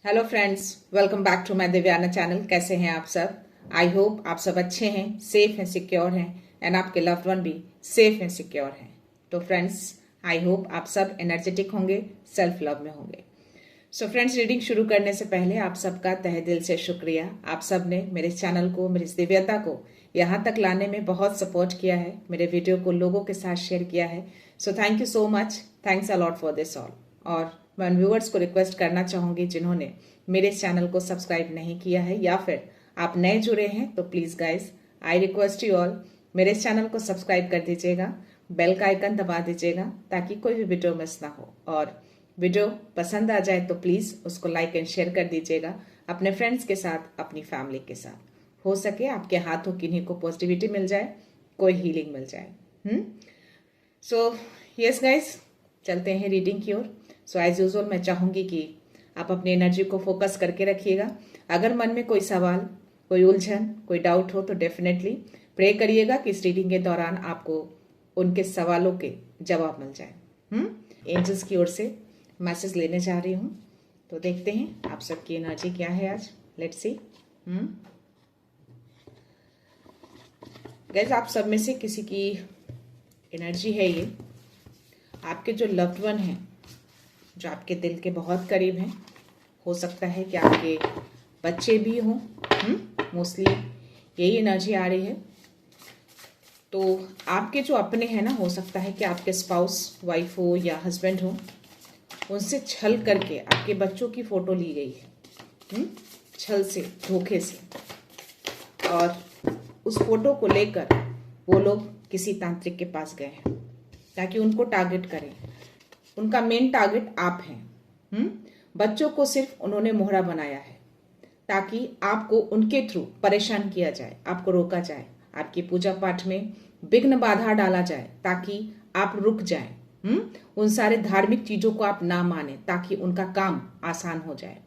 Hello friends, welcome back to my Divyana channel. कैसे हैं आप सब? आई होप आप सब अच्छे हैं, सेफ हैं, सिक्योर हैं एंड आपके लव्ड वन भी सेफ हैं, सिक्योर हैं। तो फ्रेंड्स, आई होप आप सब एनर्जेटिक होंगे, सेल्फ लव में होंगे। सो फ्रेंड्स, रीडिंग शुरू करने से पहले आप सबका तहे दिल से शुक्रिया। आप सब ने मेरे चैनल को, मेरी दिव्यता को यहाँ तक लाने में बहुत सपोर्ट किया है, मेरे वीडियो को लोगों के साथ शेयर किया है। So thank you so much, thanks a lot for this all. और मैं उन व्यूअर्स को रिक्वेस्ट करना चाहूंगी जिन्होंने मेरे चैनल को सब्सक्राइब नहीं किया है या फिर आप नए जुड़े हैं, तो please guys I request you all, मेरे चैनल को सब्सक्राइब कर दीजिएगा, बेल का आइकन दबा दीजिएगा ताकि कोई भी वीडियो मिस ना हो। और वीडियो पसंद आ जाए तो प्लीज उसको लाइक एंड शेयर कर दीजिएगा अपने फ्रेंड्स के साथ, अपनी फैमिली के साथ। हो सके आपके हाथों किन्हीं को पॉजिटिविटी मिल जाए, कोई हीलिंग मिल जाए। सो यस गाइज, चलते हैं रीडिंग की ओर। सो एज यूजुअल मैं चाहूंगी कि आप अपनी एनर्जी को फोकस करके रखिएगा। अगर मन में कोई सवाल, कोई उलझन, कोई डाउट हो तो डेफिनेटली प्रे करिएगा कि इस रीडिंग के दौरान आपको उनके सवालों के जवाब मिल जाए। एंजल्स की ओर से मैसेज लेने जा रही हूँ, तो देखते हैं आप सबकी एनर्जी क्या है आज। Let's see. गाइस, आप सब में से किसी की एनर्जी है ये, आपके जो लव्ड वन हैं, जो आपके दिल के बहुत करीब हैं। हो सकता है कि आपके बच्चे भी हों, मोस्टली यही एनर्जी आ रही है। तो आपके जो अपने हैं ना, हो सकता है कि आपके स्पाउस, वाइफ हो या हस्बैंड हो, उनसे छल करके आपके बच्चों की फोटो ली गई है, छल से, धोखे से। और उस फोटो को लेकर वो लोग किसी तांत्रिक के पास गए हैं ताकि उनको टारगेट करें। उनका मेन टारगेट आप हैं। बच्चों को सिर्फ उन्होंने मोहरा बनाया है ताकि आपको उनके थ्रू परेशान किया जाए, आपको रोका जाए, आपकी पूजा पाठ में विघ्न बाधा डाला जाए ताकि आप रुक जाएं। उन सारे धार्मिक चीजों को आप ना माने ताकि उनका काम आसान हो जाए।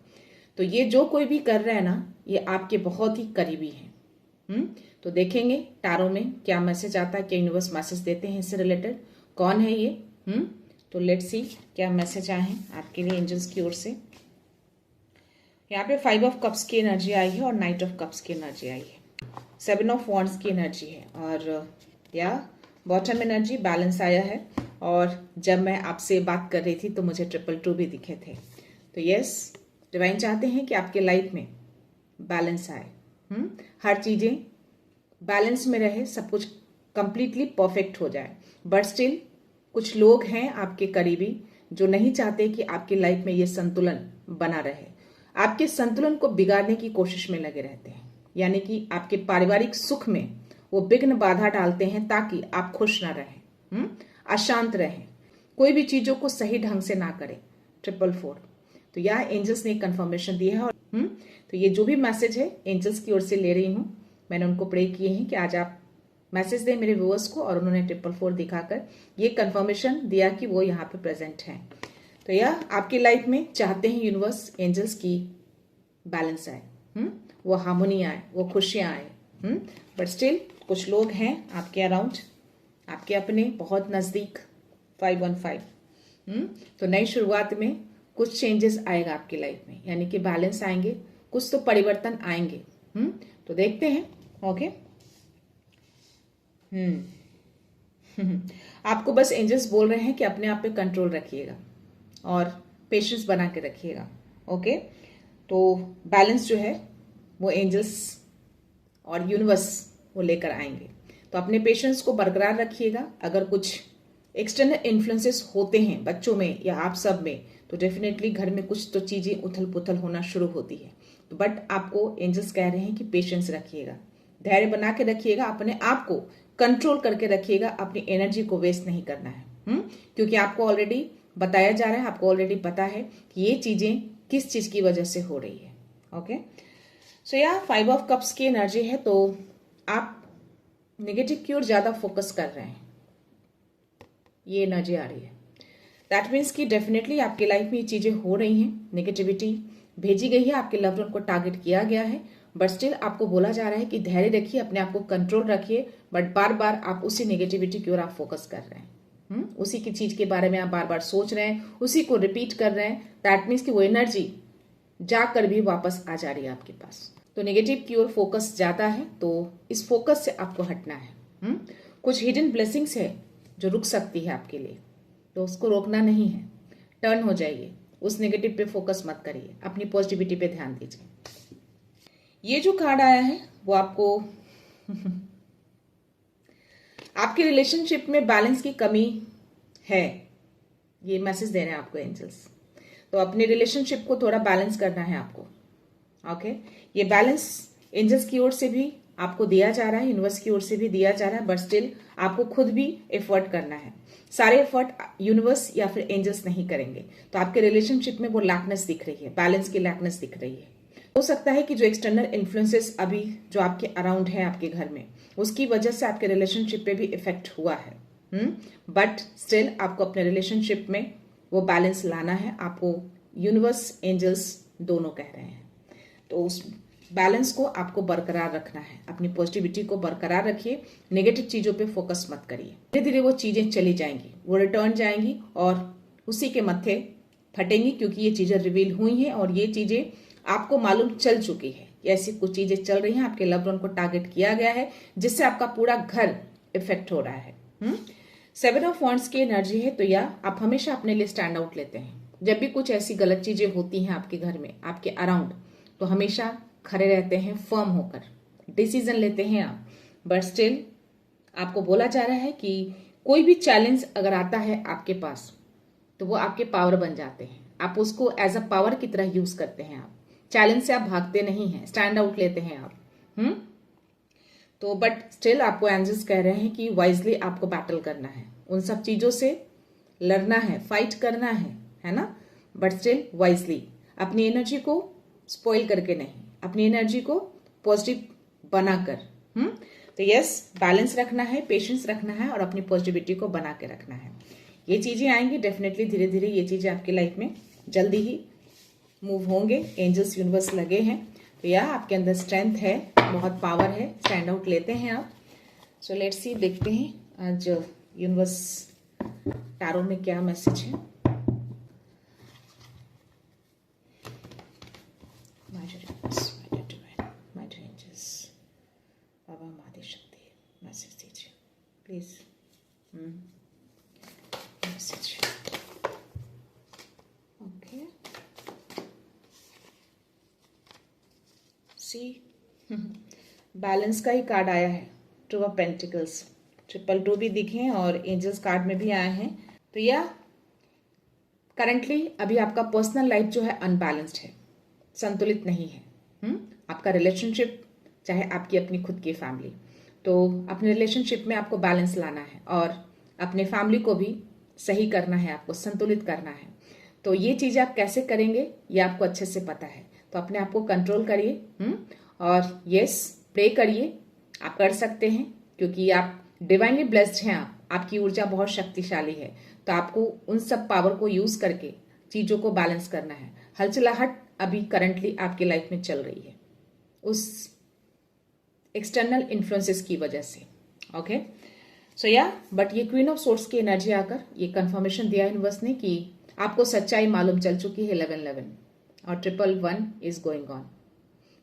तो ये जो कोई भी कर रहा है ना, ये आपके बहुत ही करीबी हैं। तो देखेंगे टारो में क्या मैसेज आता है, क्या यूनिवर्स मैसेज देते हैं इससे रिलेटेड, कौन है ये। तो लेट्स सी क्या मैसेज आए हैं आपके लिए एंजल्स की ओर से। यहाँ पे 5 ऑफ कप्स की एनर्जी आई है और नाइट ऑफ कप्स की एनर्जी आई है, 7 ऑफ वॉन्ड्स की एनर्जी है और या बॉटम एनर्जी बैलेंस आया है। और जब मैं आपसे बात कर रही थी तो मुझे 222 भी दिखे थे। तो यस, डिवाइन चाहते हैं कि आपके लाइफ में बैलेंस आए, हर चीजें बैलेंस में रहे, सब कुछ कंप्लीटली परफेक्ट हो जाए। बट स्टिल कुछ लोग हैं आपके करीबी जो नहीं चाहते कि आपकी लाइफ में ये संतुलन बना रहे, आपके संतुलन को बिगाड़ने की कोशिश में लगे रहते हैं। यानी कि आपके पारिवारिक सुख में वो विघ्न बाधा डालते हैं ताकि आप खुश ना रहें, अशांत रहें, कोई भी चीजों को सही ढंग से ना करें। 444। तो यह एंजल्स ने कंफर्मेशन दी है। और तो ये जो भी मैसेज है एंजल्स की ओर से ले रही हूँ, मैंने उनको प्रे किए हैं कि आज आप मैसेज दें मेरे व्यूअर्स को, और उन्होंने 444 दिखाकर ये कंफर्मेशन दिया कि वो यहाँ पे प्रेजेंट हैं। तो यह आपकी लाइफ में चाहते हैं यूनिवर्स, एंजल्स की बैलेंस आए, वो हार्मोनी आए, वो खुशियां आए। बट स्टिल कुछ लोग हैं आपके अराउंड, आपके अपने बहुत नजदीक। 515। तो नई शुरुआत में कुछ चेंजेस आएगा आपकी लाइफ में, यानी कि बैलेंस आएंगे, कुछ तो परिवर्तन आएंगे। तो देखते हैं। ओके। आपको बस एंजल्स बोल रहे हैं कि अपने आप पे कंट्रोल रखिएगा और पेशेंस बना के रखिएगा। ओके। तो बैलेंस जो है वो एंजल्स और यूनिवर्स वो लेकर आएंगे। तो अपने पेशेंस को बरकरार रखिएगा। अगर कुछ एक्सटर्नल इन्फ्लुएंसेस होते हैं बच्चों में या आप सब में, तो डेफिनेटली घर में कुछ तो चीजें उथल पुथल होना शुरू होती है। तो बट आपको एंजल्स कह रहे हैं कि पेशेंस रखिएगा, धैर्य बना के रखिएगा, अपने आप को कंट्रोल करके रखिएगा, अपनी एनर्जी को वेस्ट नहीं करना है। क्योंकि आपको ऑलरेडी बताया जा रहा है, आपको ऑलरेडी पता है कि ये चीजें किस चीज की वजह से हो रही है। ओके। सो या 5 ऑफ कप्स की एनर्जी है, तो आप नेगेटिव की ओर ज्यादा फोकस कर रहे हैं, ये एनर्जी आ रही है। दैट मीन्स कि डेफिनेटली आपकी लाइफ में ये चीजें हो रही हैं, नेगेटिविटी भेजी गई है, आपके लव्ड वन को टारगेट किया गया है। बट स्टिल आपको बोला जा रहा है कि धैर्य रखिए, अपने आप को कंट्रोल रखिए। बट बार बार आप उसी नेगेटिविटी की ओर आप फोकस कर रहे हैं, उसी की चीज के बारे में आप बार बार सोच रहे हैं, उसी को रिपीट कर रहे हैं। दैट मीन्स कि वो एनर्जी जाकर भी वापस आ जा रही है आपके पास। तो नेगेटिव की ओर फोकस जाता है, तो इस फोकस से आपको हटना है। कुछ हिडन ब्लेसिंग्स है जो रुक सकती है आपके लिए, तो उसको रोकना नहीं है, टर्न हो जाइए, उस नेगेटिव पे फोकस मत करिए, अपनी पॉजिटिविटी पे ध्यान दीजिए। ये जो कार्ड आया है वो आपको आपके रिलेशनशिप में बैलेंस की कमी है, ये मैसेज दे रहे हैं आपको एंजल्स। तो अपने रिलेशनशिप को थोड़ा बैलेंस करना है आपको। ओके, ये बैलेंस एंजल्स की ओर से भी आपको दिया जा रहा है, यूनिवर्स की ओर से भी दिया जा रहा है, बट स्टिल आपको खुद भी एफर्ट करना है। सारे एफर्ट यूनिवर्स या फिर एंजल्स नहीं करेंगे, तो आपके रिलेशनशिप में वो लैकनेस दिख रही है, बैलेंस की लैकनेस दिख रही है। हो सकता है कि जो एक्सटर्नल इन्फ्लुएंसेस अभी जो आपके अराउंड है आपके घर में, उसकी वजह से आपके रिलेशनशिप पे भी इफेक्ट हुआ है। बट स्टिल आपको अपने रिलेशनशिप में वो बैलेंस लाना है, आपको यूनिवर्स एंजल्स दोनों कह रहे हैं। तो उस बैलेंस को आपको बरकरार रखना है, अपनी पॉजिटिविटी को बरकरार रखिए, नेगेटिव चीजों पे फोकस मत करिए। धीरे धीरे वो चीजें चली जाएंगी, वो रिटर्न जाएंगी और उसी के मत्थे फटेंगी, क्योंकि ये चीजें रिवील हुई हैं और ये चीजें आपको मालूम चल चुकी है। ऐसी कुछ चीजें चल रही हैं, आपके लव्ड वन को टारगेट किया गया है, जिससे आपका पूरा घर इफेक्ट हो रहा है। 7 ऑफ वॉन्ड्स की एनर्जी है, तो या आप हमेशा अपने लिए स्टैंड आउट लेते हैं। जब भी कुछ ऐसी गलत चीजें होती हैं आपके घर में, आपके अराउंड, तो हमेशा खड़े रहते हैं, फर्म होकर डिसीजन लेते हैं आप। बट स्टिल आपको बोला जा रहा है कि कोई भी चैलेंज अगर आता है आपके पास, तो वो आपके पावर बन जाते हैं, आप उसको एज अ पावर की तरह यूज करते हैं। आप चैलेंज से आप भागते नहीं हैं, स्टैंड आउट लेते हैं आप। तो बट स्टिल आपको एंजल्स कह रहे हैं कि वाइजली आपको बैटल करना है, उन सब चीजों से लड़ना है, फाइट करना है ना, बट स्टिल वाइजली, अपनी एनर्जी को स्पॉइल करके नहीं, अपनी एनर्जी को पॉजिटिव बनाकर। तो यस, बैलेंस रखना है, पेशेंस रखना है और अपनी पॉजिटिविटी को बना के रखना है। ये चीजें आएंगी डेफिनेटली, धीरे धीरे ये चीजें आपकी लाइफ में जल्दी ही मूव होंगे। एंजल्स यूनिवर्स लगे हैं, तो या आपके अंदर स्ट्रेंथ है, बहुत पावर है, स्टैंड आउट लेते हैं आप। सो लेट्स सी, देखते हैं आज यूनिवर्स टैरो में क्या मैसेज है। बाबा मादे शक्ति मैसेज दीजिए please. Message okay, see balance का ही कार्ड आया है, 2 ऑफ पेंटिकल्स, 222 भी दिखे और एंजल्स कार्ड में भी आए हैं। तो या करंटली अभी आपका पर्सनल लाइफ जो है अनबैलेंस्ड है, संतुलित नहीं है। आपका रिलेशनशिप, चाहे आपकी अपनी खुद की फैमिली, तो अपने रिलेशनशिप में आपको बैलेंस लाना है और अपने फैमिली को भी सही करना है, आपको संतुलित करना है। तो ये चीजें आप कैसे करेंगे ये आपको अच्छे से पता है, तो अपने आप को कंट्रोल करिए और यस, प्रे करिए, आप कर सकते हैं, क्योंकि आप डिवाइनली ब्लेस्ड हैं, आपकी ऊर्जा बहुत शक्तिशाली है। तो आपको उन सब पावर को यूज करके चीजों को बैलेंस करना है। हलचलाहट अभी करंटली आपकी लाइफ में चल रही है उस एक्सटर्नल इन्फ्लुएंसेस की वजह से। ओके, सो या बट ये क्वीन ऑफ सोर्ड्स की एनर्जी आकर ये कंफर्मेशन दिया यूनिवर्स ने कि आपको सच्चाई मालूम चल चुकी है 1111 और 111 is going on.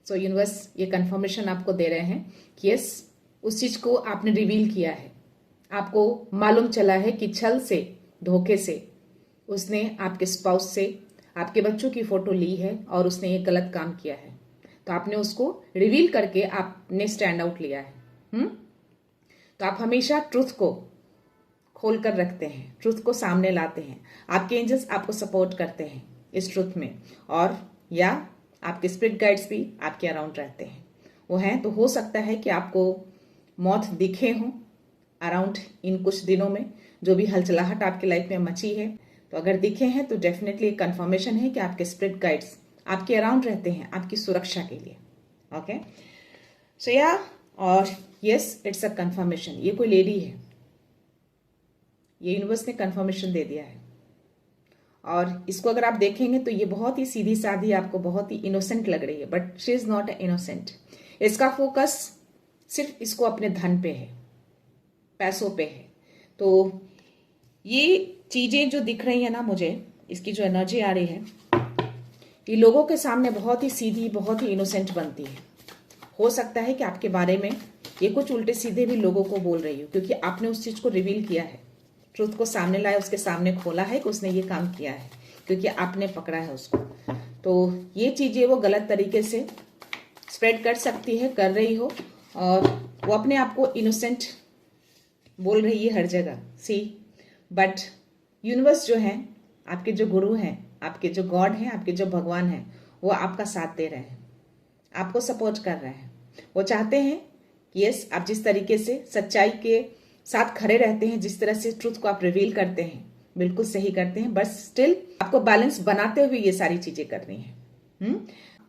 So universe ये कंफर्मेशन आपको दे रहे हैं कि यस, उस चीज को आपने रिवील किया है, आपको मालूम चला है कि छल से, धोखे से उसने आपके स्पाउस से आपके बच्चों की फोटो ली है और उसने ये गलत काम किया है। तो आपने उसको रिवील करके आपने स्टैंड आउट लिया है। तो आप हमेशा ट्रुथ को खोल कर रखते हैं, ट्रुथ को सामने लाते हैं। आपके एंजल्स आपको सपोर्ट करते हैं इस ट्रुथ में, और या आपके स्पिरिट गाइड्स भी आपके अराउंड रहते हैं, वो हैं। तो हो सकता है कि आपको मौत दिखे हों अराउंड इन कुछ दिनों में, जो भी हलचलाहट आपकी लाइफ में मची है। तो अगर दिखे हैं तो डेफिनेटली एक कंफर्मेशन है कि आपके स्पिरिट गाइड्स आपके अराउंड रहते हैं आपकी सुरक्षा के लिए। ओके, सो या, और यस, इट्स अ कंफर्मेशन। ये कोई लेडी है, ये यूनिवर्स ने कंफर्मेशन दे दिया है, और इसको अगर आप देखेंगे तो ये बहुत ही सीधी सादी, आपको बहुत ही इनोसेंट लग रही है, but she is not innocent. इसका फोकस सिर्फ इसको अपने धन पे है, पैसों पे है। तो ये चीजें जो दिख रही है ना मुझे, इसकी जो एनर्जी आ रही है, ये लोगों के सामने बहुत ही सीधी, बहुत ही इनोसेंट बनती है। हो सकता है कि आपके बारे में ये कुछ उल्टे सीधे भी लोगों को बोल रही हो, क्योंकि आपने उस चीज को रिवील किया है, ट्रुथ को सामने लाया, उसके सामने खोला है कि उसने ये काम किया है, क्योंकि आपने पकड़ा है उसको। तो ये चीजें वो गलत तरीके से स्प्रेड कर सकती है, कर रही हो, और वो अपने आप को इनोसेंट बोल रही है हर जगह। सी बट यूनिवर्स जो है, आपके जो गुरु हैं, आपके जो गॉड हैं, आपके जो भगवान हैं, वो आपका साथ दे रहे हैं, आपको सपोर्ट कर रहे हैं। वो चाहते हैं कि यस, आप जिस तरीके से सच्चाई के साथ खड़े रहते हैं, जिस तरह से ट्रुथ को आप रिवील करते हैं, बिल्कुल सही करते हैं, बट स्टिल आपको बैलेंस बनाते हुए ये सारी चीजें करनी है।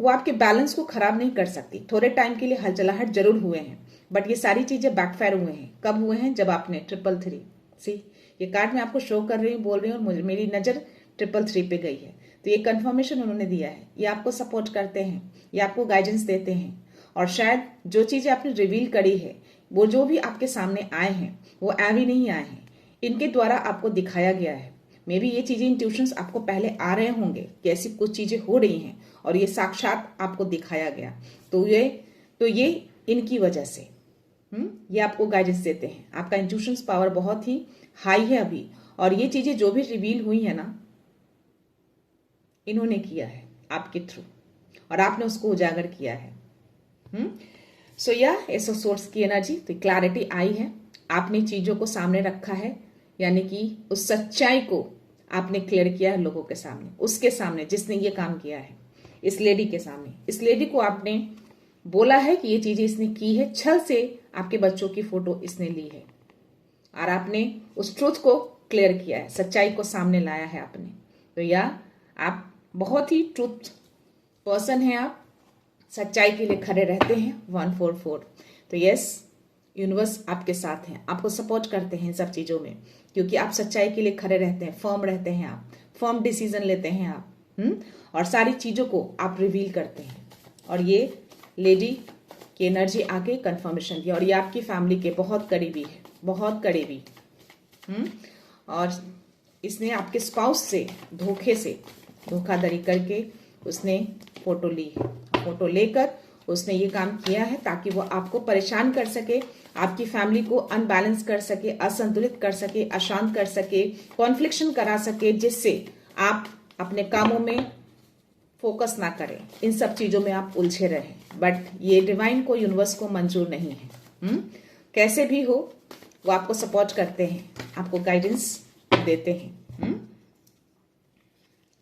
वो आपके बैलेंस को खराब नहीं कर सकती। थोड़े टाइम के लिए हलचलाहट जरूर हुए हैं, बट ये सारी चीजें बैकफायर हुए हैं। कब हुए हैं? जब आपने 333 सी ये कार्ड मैं आपको शो कर रही हूँ, बोल रही हूँ, और मुझे मेरी नजर 333 पे गई है। तो ये कंफर्मेशन उन्होंने दिया है। ये आपको सपोर्ट करते हैं, ये आपको गाइडेंस देते हैं, और शायद जो चीजें आपने रिवील करी है, वो जो भी आपके सामने आए हैं, वो ऐवी नहीं आए हैं, इनके द्वारा आपको दिखाया गया है। मे बी ये चीजें, इंट्यूशंस आपको पहले आ रहे होंगे कि ऐसी कुछ चीजें हो रही हैं, और ये साक्षात आपको दिखाया गया। तो ये इनकी वजह से ये आपको गाइडेंस देते हैं। आपका इंट्यूशंस पावर बहुत ही हाई है अभी, और ये चीजें जो भी रिवील हुई है ना, इन्होंने किया है आपके थ्रू, और आपने उसको उजागर किया है। सो या एसो सोर्स की एनर्जी, तो क्लैरिटी आई है। आपने चीजों को सामने रखा है, यानी कि उस सच्चाई को आपने क्लियर किया है लोगों के सामने, उसके सामने जिसने ये काम किया है, इस लेडी के सामने। इस लेडी को आपने बोला है कि ये चीजें इसने की है, छल से आपके बच्चों की फोटो इसने ली है, और आपने उस ट्रूथ को क्लियर किया है, सच्चाई को सामने लाया है आपने। तो या आप बहुत ही ट्रूथ पर्सन हैं, आप सच्चाई के लिए खड़े रहते हैं। 144। तो यस, यूनिवर्स आपके साथ हैं, आपको सपोर्ट करते हैं इन सब चीजों में, क्योंकि आप सच्चाई के लिए खड़े रहते हैं, फर्म रहते हैं, आप फर्म डिसीजन लेते हैं आप, और सारी चीजों को आप रिवील करते हैं। और ये लेडी की एनर्जी आके कंफर्मेशन दिया, और ये आपकी फैमिली के बहुत करीबी है, बहुत करीबी। और इसने आपके स्पाउस से धोखाधड़ी करके उसने फोटो ली है। फोटो लेकर उसने ये काम किया है ताकि वो आपको परेशान कर सके, आपकी फैमिली को अनबैलेंस कर सके, असंतुलित कर सके, अशांत कर सके, कॉन्फ्लिक्शन करा सके, जिससे आप अपने कामों में फोकस ना करें, इन सब चीजों में आप उलझे रहें। बट ये डिवाइन को, यूनिवर्स को मंजूर नहीं है। कैसे भी हो, वो आपको सपोर्ट करते हैं, आपको गाइडेंस देते हैं।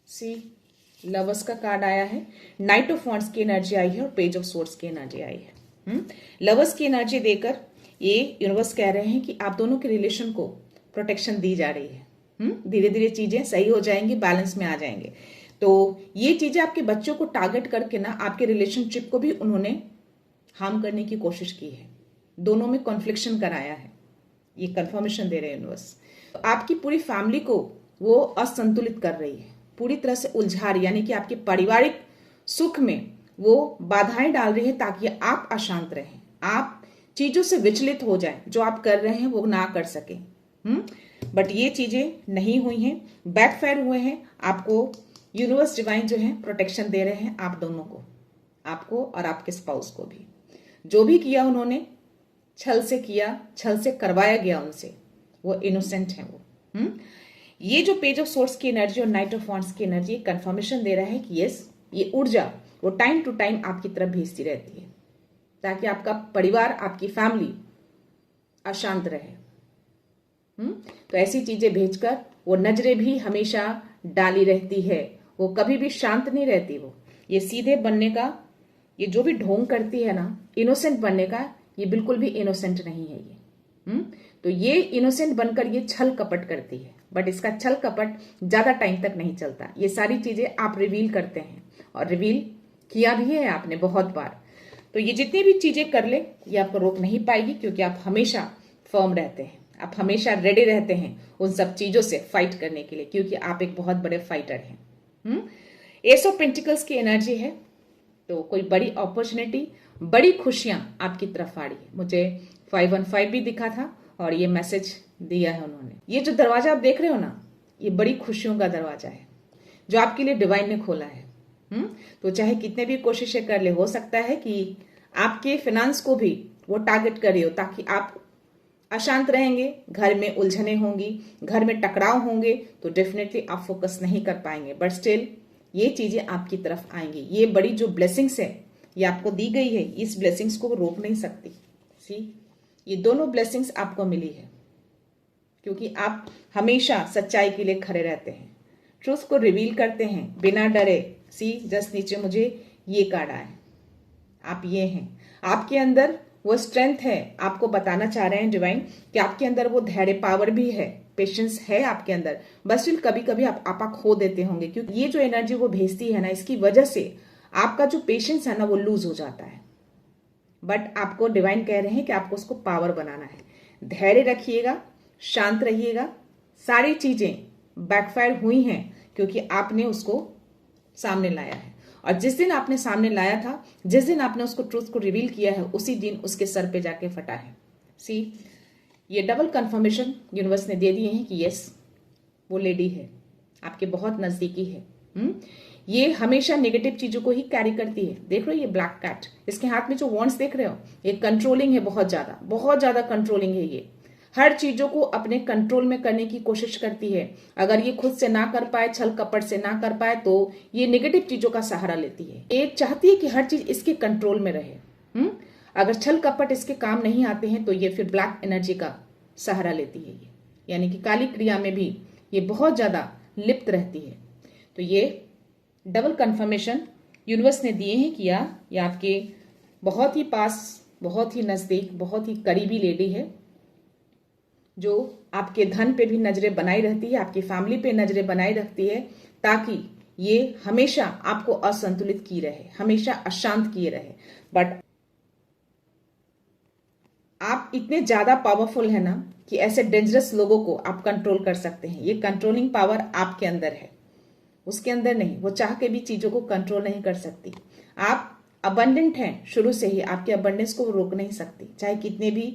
सी लवर्स का कार्ड आया है, नाइट ऑफ वॉन्ड्स की एनर्जी आई है, और पेज ऑफ सोर्ड्स की एनर्जी आई है। लवर्स की एनर्जी देकर ये यूनिवर्स कह रहे हैं कि आप दोनों के रिलेशन को प्रोटेक्शन दी जा रही है। धीरे धीरे चीजें सही हो जाएंगी, बैलेंस में आ जाएंगे। तो ये चीजें आपके बच्चों को टारगेट करके ना, आपके रिलेशनशिप को भी उन्होंने हार्म करने की कोशिश की है, दोनों में कॉन्फ्लिक्शन कराया है। ये कंफर्मेशन दे रहे हैं यूनिवर्स। तो आपकी पूरी फैमिली को वो असंतुलित कर रही है, पूरी तरह से उलझा रही, यानी कि आपके पारिवारिक सुख में वो बाधाएं डाल रही है, ताकि आप अशांत रहें, आप चीजों से विचलित हो जाएं, जो आप कर रहे हैं वो ना कर सके। बट ये चीजें नहीं हुई हैं, बैकफायर हुए हैं। आपको यूनिवर्स डिवाइन जो है प्रोटेक्शन दे रहे हैं, आप दोनों को, आपको और आपके स्पाउस को भी। जो भी किया उन्होंने छल से किया, छल से करवाया गया उनसे, वो इनोसेंट है वो। ये जो पेज ऑफ सोर्स की एनर्जी और नाइट ऑफ वॉन्ड्स की एनर्जी कंफर्मेशन दे रहा है कि यस, ये ऊर्जा वो टाइम टू टाइम आपकी तरफ भेजती रहती है, ताकि आपका परिवार, आपकी फैमिली अशांत रहे। तो ऐसी चीजें भेजकर वो नजरें भी हमेशा डाली रहती है, वो कभी भी शांत नहीं रहती। वो ये सीधे बनने का, ये जो भी ढोंग करती है ना, इनोसेंट बनने का, ये बिल्कुल भी इनोसेंट नहीं है ये। तो ये इनोसेंट बनकर ये छल कपट करती है, बट इसका छल कपट ज्यादा टाइम तक नहीं चलता। ये सारी चीजें आप रिवील करते हैं, और रिवील किया भी है आपने बहुत बार। तो ये जितनी भी चीजें कर ले, ये आपको रोक नहीं पाएगी, क्योंकि आप हमेशा फर्म रहते हैं, आप हमेशा रेडी रहते हैं उन सब चीजों से फाइट करने के लिए, क्योंकि आप एक बहुत बड़े फाइटर हैं। एस ऑफ पेंटिकल्स की एनर्जी है, तो कोई बड़ी अपॉर्चुनिटी, बड़ी खुशियां आपकी तरफ आ रही है। मुझे 515 भी दिखा था, और ये मैसेज दिया है उन्होंने। ये जो दरवाजा आप देख रहे हो ना, ये बड़ी खुशियों का दरवाजा है, जो आपके लिए डिवाइन ने खोला है। तो चाहे कितने भी कोशिशें कर ले, हो सकता है कि आपके फाइनेंस को भी वो टारगेट करे हो, ताकि आप अशांत रहेंगे, घर में उलझने होंगी, घर में टकराव होंगे, तो डेफिनेटली आप फोकस नहीं कर पाएंगे। बट स्टिल ये चीजें आपकी तरफ आएंगी। ये बड़ी जो ब्लेसिंग्स है ये आपको दी गई है, इस ब्लेसिंग्स को रोक नहीं सकती। सी, ये दोनों ब्लेसिंग्स आपको मिली है क्योंकि आप हमेशा सच्चाई के लिए खड़े रहते हैं, ट्रूथ को रिवील करते हैं बिना डरे। सी, जस्ट नीचे मुझे ये कार्ड आया, आप ये हैं, आपके अंदर वो स्ट्रेंथ है। आपको बताना चाह रहे हैं डिवाइन कि आपके अंदर वो धैर्य पावर भी है, पेशेंस है आपके अंदर। बस स्टिल कभी कभी आप आपा खो देते होंगे, क्योंकि ये जो एनर्जी वो भेजती है ना, इसकी वजह से आपका जो पेशेंस है ना वो लूज हो जाता है। बट आपको डिवाइन कह रहे हैं कि आपको उसको पावर बनाना है। धैर्य रखिएगा, शांत रहिएगा। सारी चीजें बैकफायर हुई हैं क्योंकि आपने उसको सामने लाया है, और जिस दिन आपने सामने लाया था, जिस दिन आपने उसको ट्रूथ को रिवील किया है, उसी दिन उसके सर पे जाके फटा है। सी, ये डबल कंफर्मेशन यूनिवर्स ने दे दिए हैं कि यस, वो लेडी है, आपके बहुत नजदीकी है। ये हमेशा नेगेटिव चीजों को ही कैरी करती है। देख रहे हो ये ब्लैक कैट, इसके हाथ में जो वॉन्ड्स देख रहे हो, ये कंट्रोलिंग है, बहुत ज्यादा कंट्रोलिंग है। ये हर चीजों को अपने कंट्रोल में करने की कोशिश करती है। अगर ये खुद से ना कर पाए, छल कपट से ना कर पाए, तो ये नेगेटिव चीजों का सहारा लेती है। ये चाहती है कि हर चीज इसके कंट्रोल में रहे। अगर छल कपट इसके काम नहीं आते हैं तो ये फिर ब्लैक एनर्जी का सहारा लेती है। ये यानी कि काली क्रिया में भी ये बहुत ज्यादा लिप्त रहती है। तो ये डबल कंफर्मेशन यूनिवर्स ने दिए हैं किया, ये आपके बहुत ही पास, बहुत ही नजदीक, बहुत ही करीबी लेडी है, जो आपके धन पे भी नजरें बनाई रहती है, आपकी फैमिली पे नजरें बनाई रखती है, ताकि ये हमेशा आपको असंतुलित की रहे, हमेशा अशांत किए रहे। बट आप इतने ज्यादा पावरफुल है ना कि ऐसे डेंजरस लोगों को आप कंट्रोल कर सकते हैं। ये कंट्रोलिंग पावर आपके अंदर है, उसके अंदर नहीं। वो चाह के भी चीजों को कंट्रोल नहीं कर सकती। आप अबंडेंट हैं शुरू से ही, आपके अबंडेंस को रोक नहीं सकती, चाहे कितने भी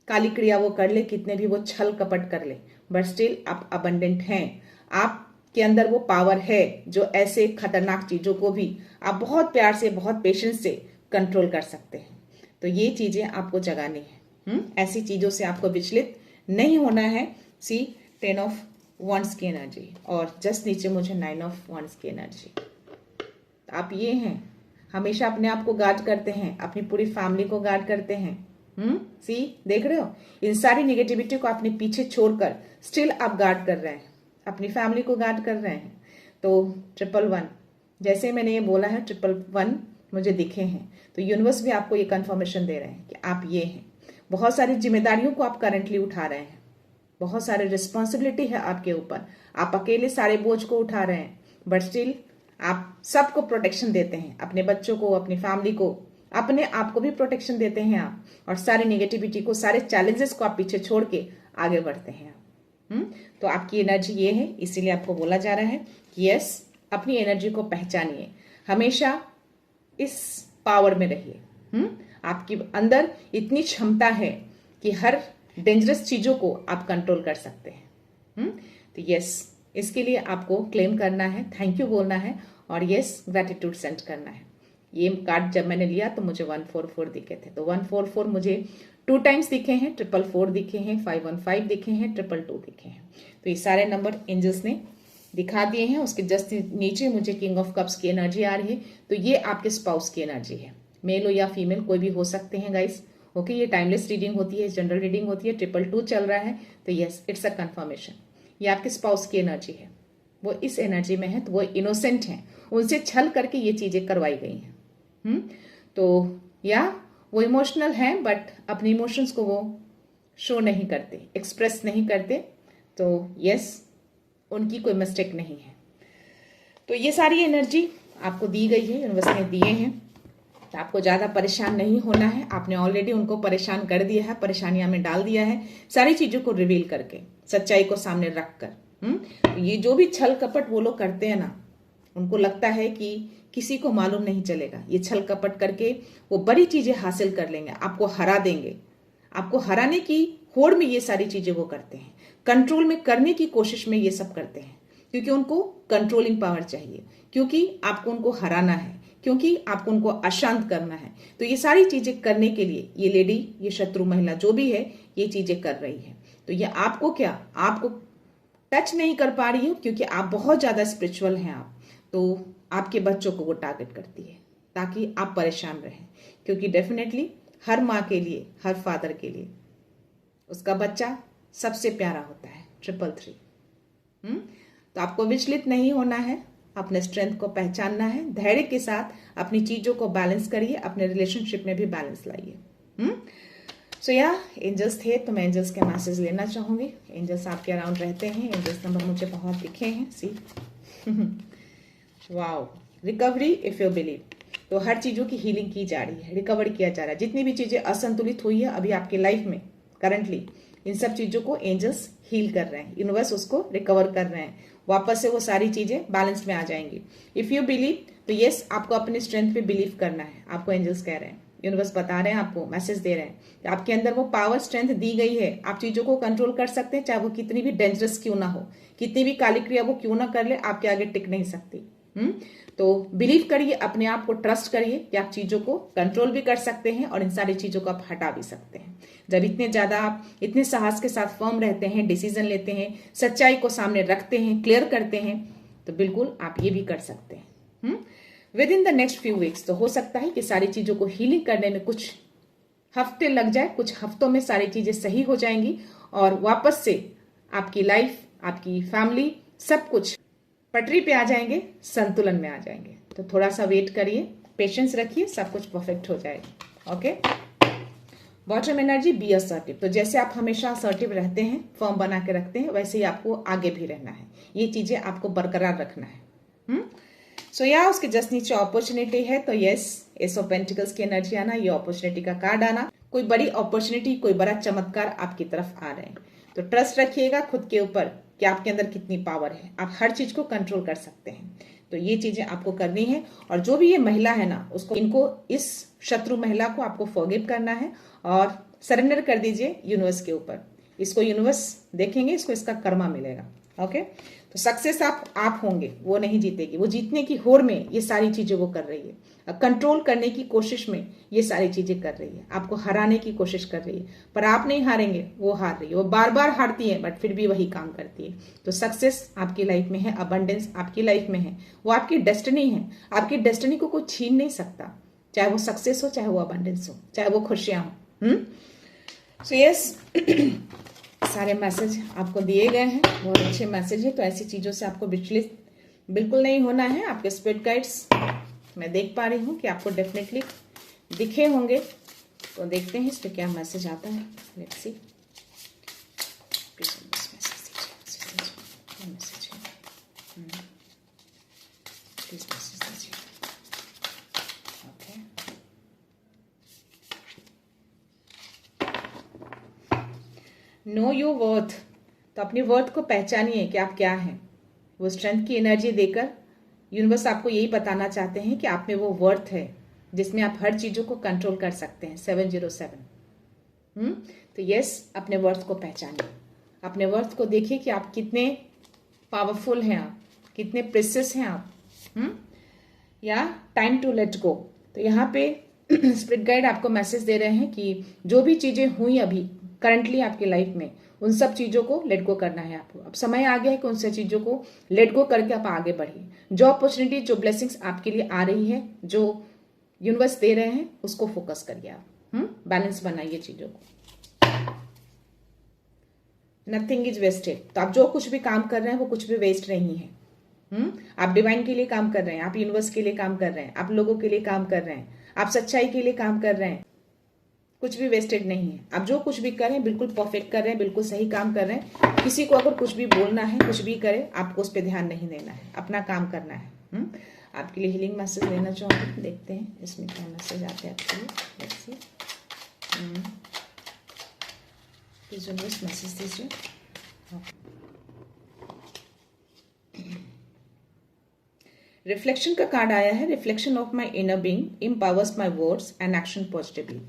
काली क्रिया वो कर ले, कितने भी वो छल कपट कर ले, बट स्टिल आप अबंडेंट हैं। आपके अंदर वो पावर है जो ऐसे खतरनाक चीजों को भी आप बहुत प्यार से, बहुत पेशेंस से कंट्रोल कर सकते हैं। तो ये चीजें आपको जगानी है। ऐसी चीजों से आपको विचलित नहीं होना है। सी, 10 ऑफ वंड्स की एनर्जी, और जस्ट नीचे मुझे 9 ऑफ वंड्स की एनर्जी। आप ये हैं, हमेशा अपने आप को गार्ड करते हैं, अपनी पूरी फैमिली को गार्ड करते हैं। सी, देख रहे हो, इन सारी निगेटिविटी को आपने पीछे छोड़कर स्टिल आप गार्ड कर रहे हैं, अपनी फैमिली को गार्ड कर रहे हैं। तो 111, जैसे मैंने ये बोला है 111 मुझे दिखे हैं, तो यूनिवर्स भी आपको ये कंफर्मेशन दे रहे हैं कि आप ये हैं। बहुत सारी जिम्मेदारियों को आप करंटली उठा रहे हैं, बहुत सारे रिस्पॉन्सिबिलिटी है आपके ऊपर, आप अकेले सारे बोझ को उठा रहे हैं, बट स्टिल आप सबको प्रोटेक्शन देते हैं, अपने बच्चों को, अपनी फैमिली को, अपने आप को भी प्रोटेक्शन देते हैं आप, और सारी नेगेटिविटी को, सारे चैलेंजेस को आप पीछे छोड़ के आगे बढ़ते हैं आप। तो आपकी एनर्जी ये है, इसीलिए आपको बोला जा रहा है कि यस, अपनी एनर्जी को पहचानिए, हमेशा इस पावर में रहिए। आपके अंदर इतनी क्षमता है कि हर डेंजरस चीजों को आप कंट्रोल कर सकते हैं। तो यस, इसके लिए आपको क्लेम करना है, थैंक यू बोलना है, और यस, ग्रैटिट्यूड सेंड करना है। ये कार्ड जब मैंने लिया तो मुझे 144 दिखे थे, तो 144 मुझे 2 टाइम्स दिखे हैं, 444 दिखे हैं, 515 दिखे हैं, 222 दिखे हैं। तो ये सारे नंबर एंजल्स ने दिखा दिए हैं। उसके जस्ट नीचे मुझे किंग ऑफ कप्स की एनर्जी आ रही है, तो ये आपके स्पाउस की एनर्जी है। मेल हो या फीमेल, कोई भी हो सकते हैं गाइस। ओके, ये टाइमलेस रीडिंग होती है, जनरल रीडिंग होती है। 222 चल रहा है, तो यस, इट्स अ कंफर्मेशन। ये आपके स्पाउस की एनर्जी है, वो इस एनर्जी में है, तो वो इनोसेंट हैं, उनसे छल करके ये चीजें करवाई गई हैं। तो या वो इमोशनल हैं, बट अपने इमोशंस को वो शो नहीं करते, एक्सप्रेस नहीं करते। तो यस, उनकी कोई मिस्टेक नहीं है। तो ये सारी एनर्जी आपको दी गई है, यूनिवर्स ने दिए हैं। तो आपको ज्यादा परेशान नहीं होना है, आपने ऑलरेडी उनको परेशान कर दिया है, परेशानियां में डाल दिया है, सारी चीजों को रिवील करके, सच्चाई को सामने रखकर। ये जो भी छल कपट वो लोग करते हैं ना, उनको लगता है कि किसी को मालूम नहीं चलेगा, ये छल कपट करके वो बड़ी चीजें हासिल कर लेंगे, आपको हरा देंगे। आपको हराने की होड़ में ये सारी चीजें वो करते हैं, कंट्रोल में करने की कोशिश में ये सब करते हैं। क्योंकि उनको कंट्रोलिंग पावर चाहिए, क्योंकि आपको उनको हराना है, क्योंकि आपको उनको अशांत करना है। तो ये सारी चीजें करने के लिए ये लेडी, ये शत्रु महिला जो भी है, ये चीजें कर रही है। तो ये आपको क्या, आपको टच नहीं कर पा रही हो क्योंकि आप बहुत ज्यादा स्पिरिचुअल हैं आप, तो आपके बच्चों को वो टारगेट करती है ताकि आप परेशान रहें। क्योंकि डेफिनेटली हर माँ के लिए, हर फादर के लिए उसका बच्चा सबसे प्यारा होता है। 333। तो आपको विचलित नहीं होना है, अपने स्ट्रेंथ को पहचानना है, धैर्य के साथ अपनी चीजों को बैलेंस करिए, अपने रिलेशनशिप में भी बैलेंस लाइए। सो या एंजल्स थे तो मैं एंजल्स के मैसेज लेना चाहूंगी। एंजल्स आपके अराउंड रहते हैं, एंजल्स नंबर मुझे बहुत दिखे हैं। See wow, recovery if you believe. तो हर चीजों की हीलिंग की जा रही है, रिकवर किया जा रहा है। जितनी भी चीजें असंतुलित हुई है अभी आपकी लाइफ में करंटली, इन सब चीजों को एंजल्स हील कर रहे हैं, यूनिवर्स उसको रिकवर कर रहे हैं, वापस से वो सारी चीजें बैलेंस में आ जाएंगी। इफ यू बिलीव, तो यस, आपको अपने स्ट्रेंथ पे बिलीव करना है। आपको एंजल्स कह रहे हैं, यूनिवर्स बता रहे हैं, आपको मैसेज दे रहे हैं कि आपके अंदर वो पावर, स्ट्रेंथ दी गई है। आप चीजों को कंट्रोल कर सकते हैं, चाहे वो कितनी भी डेंजरस क्यों ना हो, कितनी भी काली क्रिया वो क्यों ना कर ले, आपके आगे टिक नहीं सकती। तो बिलीव करिए, अपने आप को ट्रस्ट करिए कि आप चीजों को कंट्रोल भी कर सकते हैं और इन सारी चीजों को आप हटा भी सकते हैं। जब इतने ज्यादा आप इतने साहस के साथ फर्म रहते हैं, डिसीजन लेते हैं, सच्चाई को सामने रखते हैं, क्लियर करते हैं, तो बिल्कुल आप ये भी कर सकते हैं। With in the next few weeks तो हो सकता है कि सारी चीजों को हीलिंग करने में कुछ हफ्ते लग जाए, कुछ हफ्तों में सारी चीजें सही हो जाएंगी और वापस से आपकी लाइफ, आपकी फैमिली, सब कुछ पटरी पे आ जाएंगे, संतुलन में आ जाएंगे। तो थोड़ा सा वेट करिए, पेशेंस रखिए, सब कुछ परफेक्ट हो जाएगा। Okay. Bottom energy, be assertive. तो जैसे आप हमेशा असर्टिव रहते हैं, फर्म बना के रखते हैं, वैसे ही आपको आगे भी रहना है। ये चीजें आपको बरकरार रखना है। सो या उसके जस्ट नीचे अपॉर्चुनिटी है, तो यस, एस ऑफ पेंटिकल्स की एनर्जी आना, ये अपॉर्चुनिटी का कार्ड आना, कोई बड़ी अपॉर्चुनिटी, कोई बड़ा चमत्कार आपकी तरफ आ रहे हैं। तो ट्रस्ट रखिएगा खुद के ऊपर कि आपके अंदर कितनी पावर है, आप हर चीज को कंट्रोल कर सकते हैं। तो ये चीजें आपको करनी है। और जो भी ये महिला है ना, उसको, इनको, इस शत्रु महिला को आपको फॉरगिव करना है और सरेंडर कर दीजिए यूनिवर्स के ऊपर। इसको यूनिवर्स देखेंगे, इसको इसका कर्मा मिलेगा। ओके। तो सक्सेस आप होंगे, वो नहीं जीतेगी। वो जीतने की होड़ में ये सारी चीजें वो कर रही है, कंट्रोल करने की कोशिश में ये सारी चीजें कर रही है, आपको हराने की कोशिश कर रही है, पर आप नहीं हारेंगे, वो हार रही है। वो बार बार हारती है बट फिर भी वही काम करती है। तो सक्सेस आपकी लाइफ में है, अबंडेंस आपकी लाइफ में है, वो आपकी डेस्टिनी है। आपकी डेस्टिनी को कोई छीन नहीं सकता, चाहे वो सक्सेस हो, चाहे वो अबंडेंस हो, चाहे वो खुशियां हो। सो यस, सारे मैसेज आपको दिए गए हैं, बहुत अच्छे मैसेज है। तो ऐसी चीजों से आपको विचलित बिल्कुल नहीं होना है। आपके स्पिरिट गाइड्स मैं देख पा रही हूँ कि आपको डेफिनेटली दिखे होंगे। तो देखते हैं इस पे क्या मैसेज आता है। लेट्स सी, मैसेज है, प्लीज मैसेज दीजिए। Okay, know your worth. तो अपनी वर्थ को पहचानिए कि आप क्या हैं। वो स्ट्रेंथ की एनर्जी देकर यूनिवर्स आपको यही बताना चाहते हैं कि आप में वो वर्थ है जिसमें आप हर चीजों को कंट्रोल कर सकते हैं। 707। तो यस, अपने वर्थ को पहचानिए, अपने वर्थ को देखिए कि आप कितने पावरफुल हैं, आप कितने प्रेशियस हैं आप। या टाइम टू लेट गो। तो यहाँ पे स्पिरिट गाइड आपको मैसेज दे रहे हैं कि जो भी चीजें हुई अभी करंटली आपकी लाइफ में, उन सब चीजों को लेट गो करना है आपको। अब समय आ गया है कि उन सब चीजों को लेट गो करके आप आगे बढ़िए। जो अपॉर्चुनिटी, जो ब्लेसिंग्स आपके लिए आ रही है, जो यूनिवर्स दे रहे हैं, उसको फोकस करिए आप। बैलेंस बनाइए चीजों को। Nothing is wasted. तो आप जो कुछ भी काम कर रहे हैं वो कुछ भी वेस्ट नहीं है। आप डिवाइन के लिए काम कर रहे हैं, आप यूनिवर्स के लिए काम कर रहे हैं, आप लोगों के लिए काम कर रहे हैं, आप सच्चाई के लिए काम कर रहे हैं। कुछ भी वेस्टेड नहीं है। आप जो कुछ भी करें बिल्कुल परफेक्ट कर रहे हैं, बिल्कुल सही काम कर रहे हैं। किसी को अगर कुछ भी बोलना है, कुछ भी करे, आपको उस पर ध्यान नहीं देना है, अपना काम करना है। आपके लिए हीलिंग मैसेज लेना चाहूंगी, देखते हैं इसमें क्या मैसेज आते हैं आपके लिए। Let's see, please universe message दीजिए। रिफ्लेक्शन का कार्ड आया है। Reflection of my inner being empowers my words and action positively.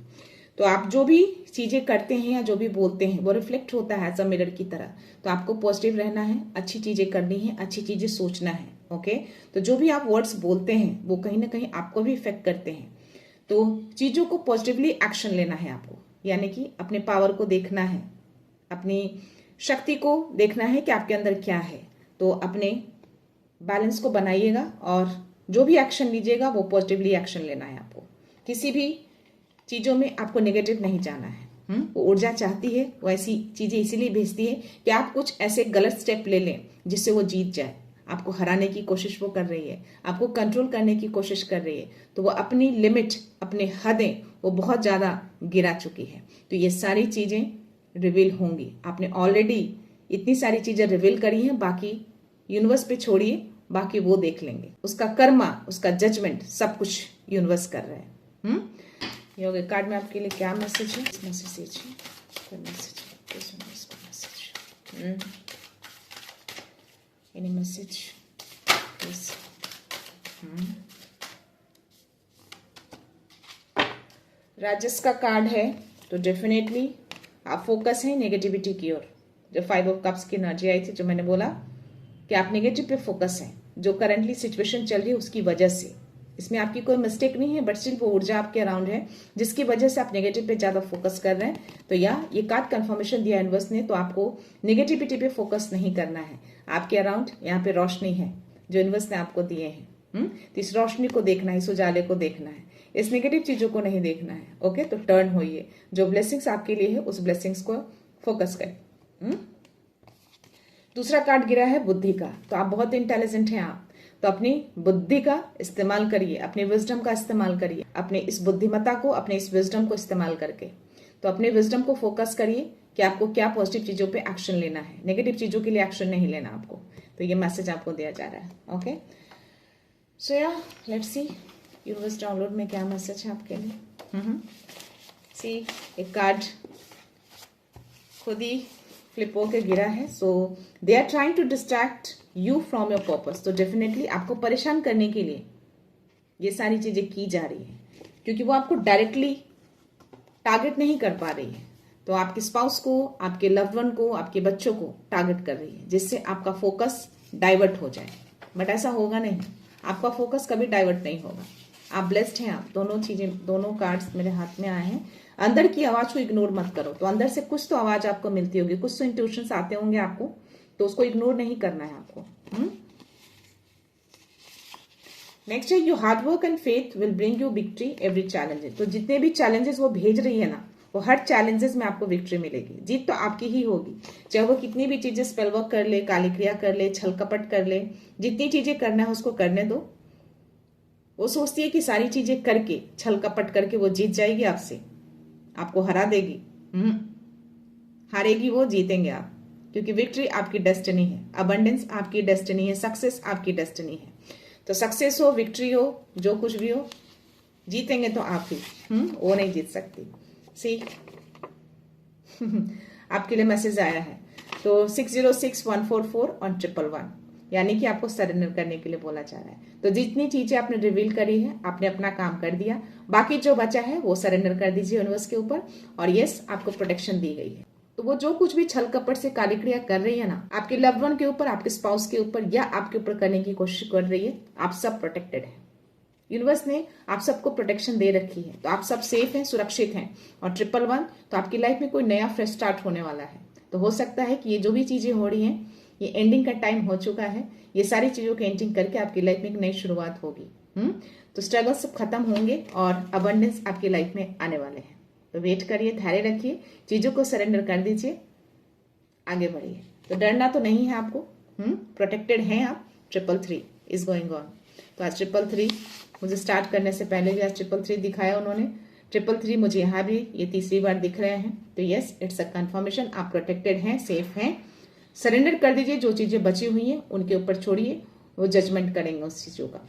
तो आप जो भी चीजें करते हैं या जो भी बोलते हैं वो रिफ्लेक्ट होता है एज अ मिरर की तरह। तो आपको पॉजिटिव रहना है, अच्छी चीजें करनी है, अच्छी चीजें सोचना है। ओके, तो जो भी आप वर्ड्स बोलते हैं वो कहीं ना कहीं आपको भी इफेक्ट करते हैं। तो चीजों को पॉजिटिवली एक्शन लेना है आपको, यानी कि अपने पावर को देखना है, अपनी शक्ति को देखना है कि आपके अंदर क्या है। तो अपने बैलेंस को बनाइएगा और जो भी एक्शन लीजिएगा वो पॉजिटिवली एक्शन लेना है आपको। किसी भी चीजों में आपको नेगेटिव नहीं जाना है। वो ऊर्जा चाहती है, वो ऐसी चीजें इसीलिए भेजती है कि आप कुछ ऐसे गलत स्टेप ले लें जिससे वो जीत जाए। आपको हराने की कोशिश वो कर रही है, आपको कंट्रोल करने की कोशिश कर रही है। तो वो अपनी लिमिट, अपने हदें वो बहुत ज्यादा गिरा चुकी है। तो ये सारी चीजें रिवील होंगी। आपने ऑलरेडी इतनी सारी चीजें रिवील करी हैं, बाकी यूनिवर्स पे छोड़िए, बाकी वो देख लेंगे। उसका कर्मा, उसका जजमेंट सब कुछ यूनिवर्स कर रहे हैं। योगा कार्ड में आपके लिए क्या मैसेज है? मैसेज दीजिए, कोई मैसेज एनी मैसेज प्लीज। राजस का कार्ड है, तो डेफिनेटली आप फोकस है नेगेटिविटी की ओर। जो 5 ऑफ कप्स की एनर्जी आई थी, जो मैंने बोला कि आप नेगेटिव पे फोकस है, जो करंटली सिचुएशन चल रही है उसकी वजह से। इसमें आपकी कोई मिस्टेक नहीं है, बट स्टिल वो ऊर्जा आपके अराउंड है जिसकी वजह से आप नेगेटिव पे ज्यादा फोकस कर रहे हैं। तो ये कार्ड कंफर्मेशन दिया यूनिवर्स ने, तो आपको नेगेटिविटी पे फोकस नहीं करना है। आपके अराउंड यहाँ पे रोशनी है जो यूनिवर्स ने आपको दिए हैं। तो इस रोशनी को देखना है, इस उजाले को देखना है, इस नेगेटिव चीजों को नहीं देखना है। ओके, तो टर्न होइए, जो ब्लेसिंग्स आपके लिए है उस ब्लेसिंग्स को फोकस करें। दूसरा कार्ड गिरा है बुद्धि का। तो आप बहुत इंटेलिजेंट हैं आप, तो अपनी बुद्धि का इस्तेमाल करिए, अपने विजडम का इस्तेमाल करिए, अपने इस बुद्धिमत्ता को, अपने इस विजडम को इस्तेमाल करके। तो अपने विजडम को फोकस करिए कि आपको क्या पॉजिटिव चीजों पे एक्शन लेना है, नेगेटिव चीजों के लिए एक्शन नहीं लेना आपको। तो ये मैसेज आपको दिया जा रहा है। ओके, सो या लेट्स सी यूनिवर्स डाउनलोड में क्या मैसेज है आपके लिए। सी एक कार्ड खुद ही फ्लिप होके गिरा है। So they are trying to distract you from your purpose. तो डेफिनेटली आपको परेशान करने के लिए ये सारी चीजें की जा रही है, क्योंकि वो आपको डायरेक्टली टारगेट नहीं कर पा रही है। तो आपके स्पाउस को, आपके लव्ड वन को, आपके बच्चों को टारगेट कर रही है, जिससे आपका फोकस डाइवर्ट हो जाए। बट ऐसा होगा नहीं, आपका फोकस कभी डाइवर्ट नहीं होगा। आप ब्लेस्ड हैं। आप दोनों चीजें, दोनों कार्ड्स मेरे हाथ में आए हैं। अंदर की आवाज को इग्नोर मत करो। तो अंदर से कुछ तो आवाज आपको मिलती होगी, कुछ तो इंट्यूशंस आते होंगे आपको, तो उसको इग्नोर नहीं करना है आपको। नेक्स्ट है your hard work and faith will bring you victory every challenges. तो जितने भी चैलेंजेस वो भेज रही है ना, वो हर चैलेंजेस में आपको विक्ट्री मिलेगी। जीत तो आपकी ही होगी, चाहे वो कितनी भी चीजें स्पेल वर्क कर ले, काली क्रिया कर ले, छल कपट कर ले, जितनी चीजें करना है उसको करने दो। वो सोचती है कि सारी चीजें करके, छल कपट करके वो जीत जाएगी आपसे, आपको हरा देगी। हारेगी वो, जीतेंगे आप, क्योंकि विक्ट्री आपकी डेस्टिनी है, अबंडेंस आपकी डेस्टिनी है, सक्सेस आपकी डेस्टिनी है। तो सक्सेस हो, विक्ट्री हो, जो कुछ भी हो, जीतेंगे तो आप ही, वो नहीं जीत सकती। सी आपके लिए मैसेज आया है, तो 606144 और 111, यानी कि आपको सरेंडर करने के लिए बोला जा रहा है। तो जितनी चीजें आपने रिवील करी है, आपने अपना काम कर दिया, बाकी जो बचा है वो सरेंडर कर दीजिए यूनिवर्स के ऊपर। और यस, आपको प्रोटेक्शन दी गई है। तो वो जो कुछ भी छल कपट से काली क्रिया कर रही है ना, आपके लव्ड वन के ऊपर, आपके स्पाउस के ऊपर या आपके ऊपर करने की कोशिश कर रही है, आप सब प्रोटेक्टेड है। यूनिवर्स ने आप सबको प्रोटेक्शन दे रखी है, तो आप सब सेफ हैं, सुरक्षित हैं। और 111, तो आपकी लाइफ में कोई नया फ्रेश स्टार्ट होने वाला है। तो हो सकता है कि ये जो भी चीजें हो रही हैं, ये एंडिंग का टाइम हो चुका है। ये सारी चीजों की एंडिंग करके आपकी लाइफ में एक नई शुरुआत होगी। तो स्ट्रगल सब खत्म होंगे और अबंडेंस आपकी लाइफ में आने वाले हैं। तो वेट करिए, धैर्य रखिए, चीजों को सरेंडर कर दीजिए, आगे बढ़िए। तो डरना तो नहीं है आपको, प्रोटेक्टेड हैं आप। 333 इज गोइंग ऑन। तो आज 333 मुझे स्टार्ट करने से पहले भी आज 333 दिखाया उन्होंने। 333 मुझे यहाँ भी ये तीसरी बार दिख रहे हैं। तो यस, इट्स अ कंफर्मेशन, आप प्रोटेक्टेड हैं, सेफ हैं। सरेंडर कर दीजिए, जो चीजें बची हुई हैं उनके ऊपर छोड़िए, वो जजमेंट करेंगे उस चीजों का।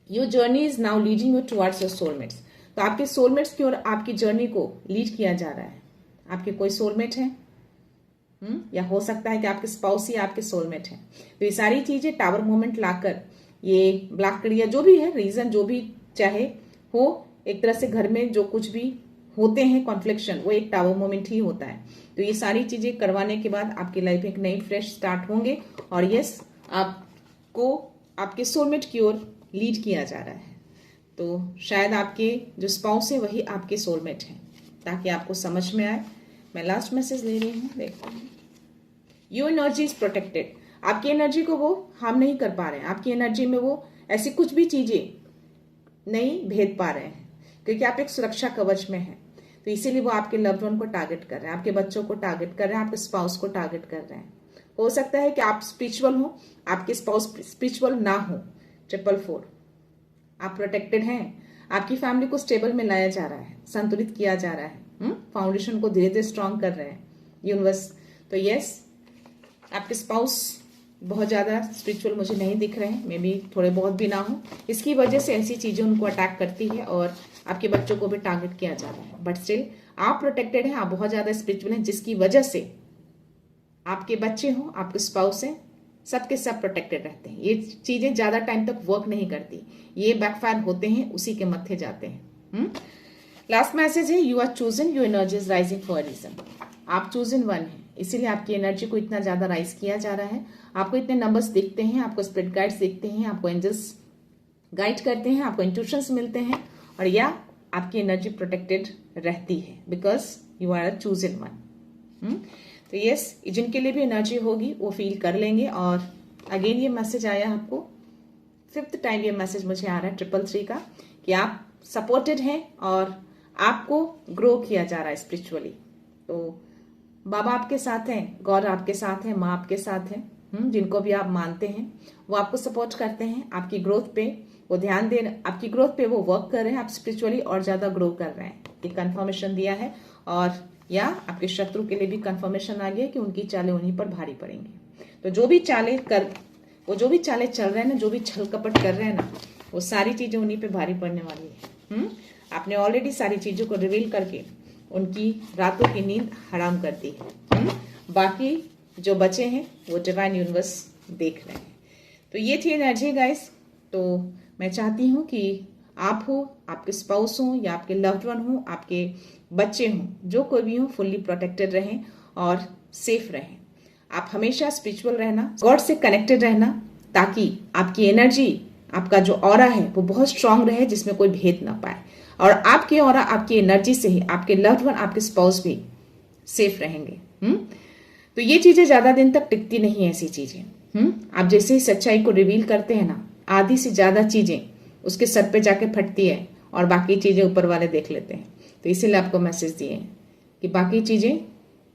Your journey is now leading you towards your soulmates. तो आपके सोलमेट्स की ओर आपकी जर्नी को लीड किया जा रहा है। आपके कोई सोलमेट है, या हो सकता है कि आपके स्पाउस ही आपके सोलमेट हैं। तो ये सारी चीजें टावर मोमेंट लाकर, ये ब्लॉक क्रिया जो भी है, रीजन जो भी चाहे हो, एक तरह से घर में जो कुछ भी होते हैं कॉन्फ्लिक्शन, वो एक टावर मोमेंट ही होता है। तो ये सारी चीजें करवाने के बाद आपकी लाइफ एक नई फ्रेश स्टार्ट होंगे और यस, आपको आपके सोलमेट की ओर लीड किया जा रहा है। तो शायद आपके जो स्पाउस है वही आपके सोलमेट हैं, ताकि आपको समझ में आए। मैं लास्ट मैसेज ले रही हूँ, देखते हैं। Your energy is protected. आपकी एनर्जी को वो हार्म नहीं कर पा रहे हैं, आपकी एनर्जी में वो ऐसी कुछ भी चीजें नहीं भेद पा रहे हैं, क्योंकि आप एक सुरक्षा कवच में हैं। तो इसीलिए वो आपके लव्ड वन को टारगेट कर रहे हैं, आपके बच्चों को टारगेट कर रहे हैं, आपके स्पाउस को टारगेट कर रहे हैं। हो सकता है कि आप स्पिरिचुअल हो, आपके स्पाउस स्पिरिचुअल ना हो। 444 आप प्रोटेक्टेड हैं, आपकी फैमिली को स्टेबल में लाया जा रहा है, संतुलित किया जा रहा है, फाउंडेशन को धीरे धीरे स्ट्रांग कर रहे हैं यूनिवर्स। तो यस, आपके स्पाउस बहुत ज़्यादा स्पिरिचुअल मुझे नहीं दिख रहे हैं, मे बी थोड़े बहुत भी ना हो, इसकी वजह से ऐसी चीज़ें उनको अटैक करती है और आपके बच्चों को भी टारगेट किया जा रहा है। बट स्टिल आप प्रोटेक्टेड हैं, आप बहुत ज़्यादा स्पिरिचुअल हैं, जिसकी वजह से आपके बच्चे हों, आपके स्पाउस हैं, सबके सब प्रोटेक्टेड रहते हैं। ये चीज़ें ज़्यादा टाइम तक वर्क नहीं करती, ये बैकफायर होते हैं, उसी के मत्थे जाते हैं। लास्ट मैसेज है, you are chosen, your energy is rising for a reason. आप चूजन वन है, इसीलिए आपकी एनर्जी को इतना ज़्यादा राइज किया जा रहा है। आपको इतने नंबर्स दिखते हैं, आपको स्पिरिट गाइड्स दिखते हैं, आपको एंजल्स गाइड करते हैं, आपको इंट्यूशंस मिलते हैं, और या आपकी एनर्जी प्रोटेक्टेड रहती है because you are a chosen one. तो यस, जिनके लिए भी एनर्जी होगी वो फील कर लेंगे। और अगेन ये मैसेज आया आपको, 5th टाइम ये मैसेज मुझे आ रहा है 333 का, कि आप सपोर्टेड हैं और आपको ग्रो किया जा रहा है स्पिरिचुअली। तो बाबा आपके साथ हैं, गॉड आपके साथ है, माँ आपके साथ है, जिनको भी आप मानते हैं वो आपको सपोर्ट करते हैं, आपकी ग्रोथ पे वो ध्यान दे, आपकी ग्रोथ पे वो वर्क कर रहे हैं, आप स्पिरिचुअली और ज्यादा ग्रो कर रहे हैं। ये कंफर्मेशन दिया है। और या आपके शत्रु के लिए भी कंफर्मेशन आ गया कि उनकी चालें उन्हीं पर भारी पड़ेंगी। तो जो भी चालें चल रहे हैं ना, जो भी छल कपट कर रहे हैं ना, वो सारी चीजें उन्हीं पे भारी पड़ने वाली है। आपने ऑलरेडी सारी चीजों को रिवील करके उनकी रातों की नींद हराम कर दी है। बाकी जो बचे हैं वो डिवाइन यूनिवर्स देख रहे हैं। तो ये थी एनर्जी गाइस। तो मैं चाहती हूँ कि आप हो, आपके स्पाउस हो, या आपके लव्ड वन हो, आपके बच्चे हों, जो कोई भी हो, फुल्ली प्रोटेक्टेड रहें और सेफ रहें। आप हमेशा स्पिरिचुअल रहना, गॉड से कनेक्टेड रहना, ताकि आपकी एनर्जी, आपका जो ऑरा है वो बहुत स्ट्रांग रहे, जिसमें कोई भेद ना पाए। और आपके ऑरा, आपकी एनर्जी से ही आपके लव्ड वन, आपके स्पाउस भी सेफ रहेंगे। तो ये चीजें ज्यादा दिन तक टिकती नहीं है, ऐसी चीजें। आप जैसे ही सच्चाई को रिवील करते हैं ना, आधी से ज्यादा चीजें उसके सर पे जाके फटती है और बाकी चीजें ऊपर वाले देख लेते हैं। तो इसीलिए आपको मैसेज दिए कि बाकी चीजें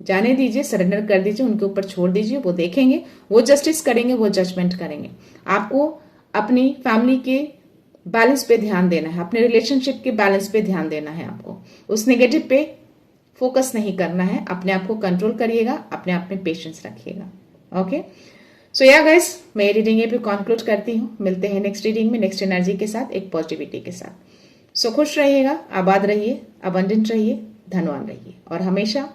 जाने दीजिए, सरेंडर कर दीजिए, उनके ऊपर छोड़ दीजिए, वो देखेंगे, वो जस्टिस करेंगे, वो जजमेंट करेंगे। आपको अपनी फैमिली के बैलेंस पे ध्यान देना है, अपने रिलेशनशिप के बैलेंस पे ध्यान देना है। आपको उस नेगेटिव पे फोकस नहीं करना है, अपने आप को कंट्रोल करिएगा, अपने आप में पेशेंस रखिएगा। ओके, सो या गाइस, मैं रीडिंग ये भी कंक्लूड करती हूँ। मिलते हैं नेक्स्ट रीडिंग में, नेक्स्ट एनर्जी के साथ, एक पॉजिटिविटी के साथ। सो खुश रहिएगा, आबाद रहिए, अबंडेंट रहिए, धनवान रहिए और हमेशा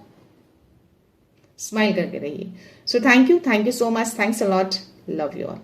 स्माइल करके रहिए। So thank you so much, thanks a lot, love you all.